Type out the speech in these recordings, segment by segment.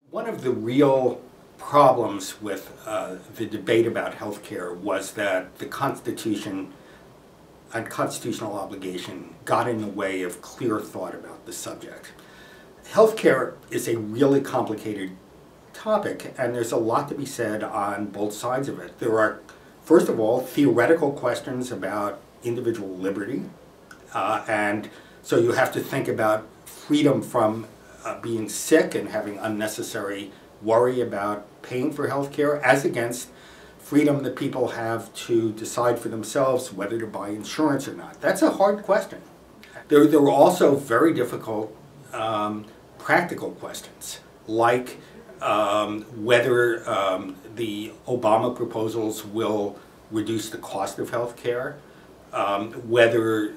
One of the real problems with the debate about health care was that the Constitution and constitutional obligation got in the way of clear thought about the subject. Health care is a really complicated topic, and there's a lot to be said on both sides of it. There are, first of all, theoretical questions about individual liberty, and so you have to think about freedom from being sick and having unnecessary worry about paying for health care, as against freedom that people have to decide for themselves whether to buy insurance or not. That's a hard question. There were also very difficult practical questions, like whether the Obama proposals will reduce the cost of health care, whether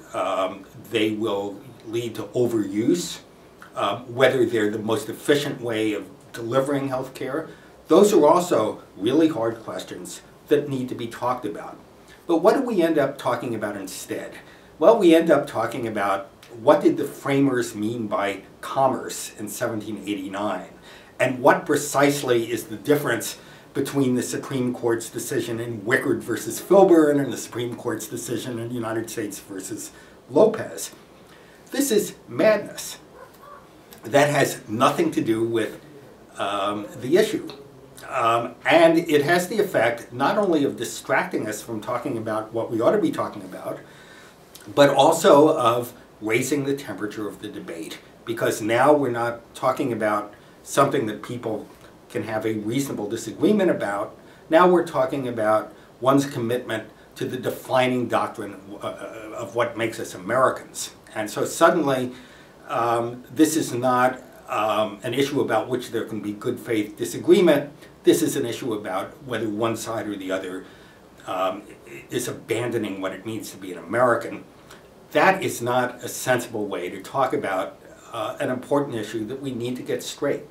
they will lead to overuse, whether they're the most efficient way of delivering health care. Those are also really hard questions that need to be talked about. But what do we end up talking about instead? Well, we end up talking about what did the framers mean by commerce in 1789, and what precisely is the difference between the Supreme Court's decision in Wickard versus Filburn and the Supreme Court's decision in United States versus Lopez. This is madness. That has nothing to do with the issue. And it has the effect not only of distracting us from talking about what we ought to be talking about, but also of raising the temperature of the debate. Because now we're not talking about something that people can have a reasonable disagreement about. Now we're talking about one's commitment to the defining doctrine of what makes us Americans. And so suddenly, this is not an issue about which there can be good faith disagreement. This is an issue about whether one side or the other is abandoning what it means to be an American. That is not a sensible way to talk about an important issue that we need to get straight.